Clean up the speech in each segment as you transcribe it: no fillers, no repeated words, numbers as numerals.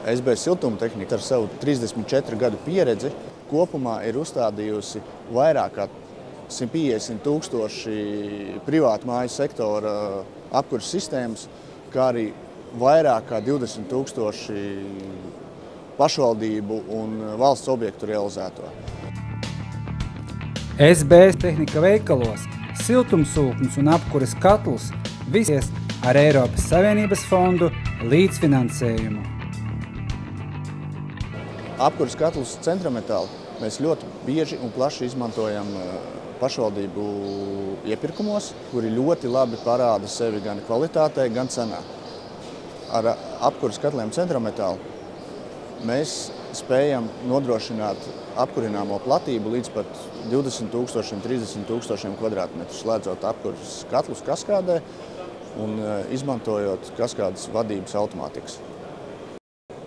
SB siltumtehnika ar savu 34 gadu pieredzi kopumā ir uzstādījusi vairāk kā 150,000 privātu māju sektora apkures sistēmas, kā arī vairāk kā 20,000 pašvaldību un valsts objektu realizēto. SB tehnika veikalos siltumsūkņus un apkures katlus visies ar Eiropas Savienības fondu līdzfinansējumu. Apkures katlus Centrometāli mēs ļoti bieži un plaši izmantojam pašvaldību iepirkumos, kuri ļoti labi parāda sevi gan kvalitātē, gan cenā. Ar apkures katliem Centrometāli mēs spējam nodrošināt apkurināmo platību līdz pat 20,000, 30,000 kvadrātmetru, slēdzot apkures katlus kaskādē un izmantojot kaskādas vadības automātikas.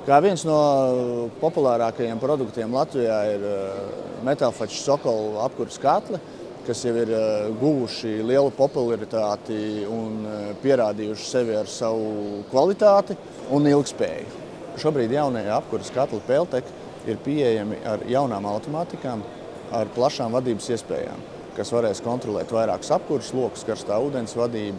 Kā viens no populārākajiem produktiem Latvijā ir Metalfetch Sokol apkures katli, kas jau ir guvuši lielu popularitāti un pierādījuši sevi ar savu kvalitāti un ilgspēju. Šobrīd jaunie apkures katli Peltek ir pieejami ar jaunām automātikām, ar plašām vadības iespējām, kas varēs kontrolēt vairākus apkures lokus, karstā ūdens vadību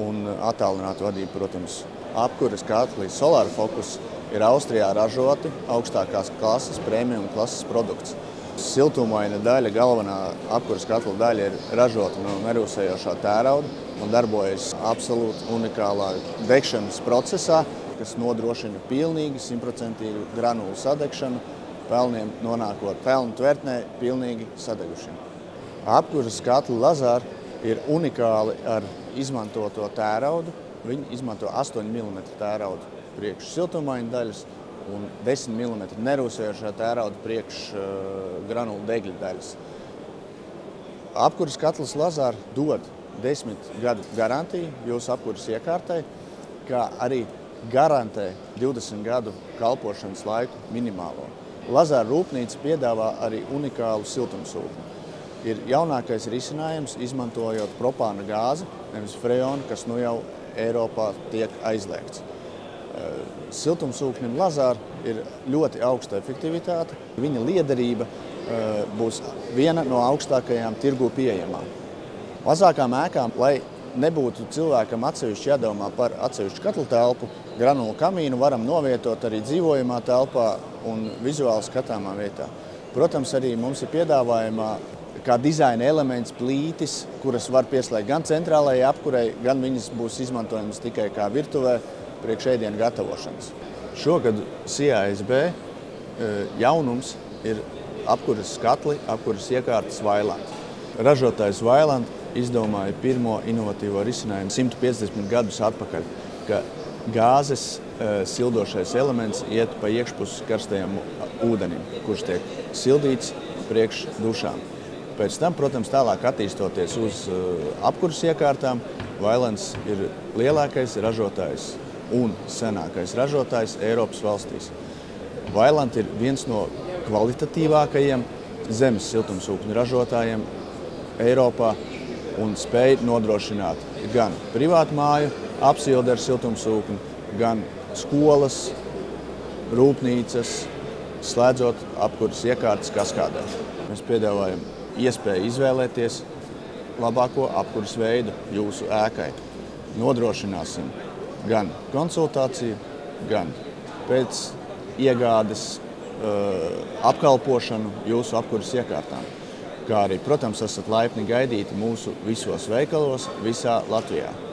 un attālinātu vadību, protams. Apkures katli Solar Focus ir Austrijā ražoti augstākās klases, premium klases produkts. Siltumaina daļa, galvenā apkures katla daļa ir ražota no nerūsējošā tērauda un darbojas absolūti unikālā degšanas procesā, kas nodrošina pilnīgi 100% granulu sadegšanu, pelniem nonākot pelnu tvertnē pilnīgi sadegušiem. Apkures katli Lazar ir unikāli ar izmantoto tēraudu. Viņi izmanto 8 mm tēraudu priekš siltumaina daļas un 10 mm nerūsējošā tērauda priekš granulu degļu daļas. Apkures katls Lazar dod 10 gadu garantiju jūsu apkures iekārtai, kā arī garantē 20 gadu kalpošanas laiku minimālo. Lazar rūpnīca piedāvā arī unikālu siltumsūkni. Ir jaunākais risinājums, izmantojot propāna gāzi, nevis freonu, kas nu jau Eiropā tiek aizliegts. Siltumsūknim Lazar ir ļoti augsta efektivitāte. Viņa liederība būs viena no augstākajām tirgū pieejamām. Mazākām ēkām, lai nebūtu cilvēkam atsevišķi jādomā par atsevišķu katlu telpu, granulu kamīnu varam novietot arī dzīvojamā telpā un vizuāli skatāmā vietā. Protams, arī mums ir piedāvājumā kā dizaina elements plītis, kuras var pieslēgt gan centrālajai apkurei, gan viņas būs izmantojamas tikai kā virtuvē priekš ēdienu gatavošanas. Šogad SIA-SB jaunums ir apkures katli, apkures iekārtas Vailand. Ražotājs Vailand izdomāja pirmo inovatīvo risinājumu 150 gadus atpakaļ, ka gāzes sildošais elements iet pa iekšpusi karstajam ūdenim, kurš tiek sildīts priekš dušām. Pēc tam, protams, tālāk attīstoties uz apkures iekārtām, Vailands ir lielākais ražotājs un senākais ražotājs Eiropas valstīs. Vailand ir viens no kvalitatīvākajiem zemes siltumsūkņu ražotājiem Eiropā un spēj nodrošināt gan privātu māju apsildi ar siltumsūkni, gan skolas, rūpnīcas, slēdzot apkures iekārtas kaskādē. Mēs piedāvājam iespēju izvēlēties labāko apkures veidu jūsu ēkai. Nodrošināsim gan konsultāciju, gan pēc iegādes apkalpošanu jūsu apkures iekārtām. Kā arī, protams, esat laipni gaidīti mūsu visos veikalos visā Latvijā.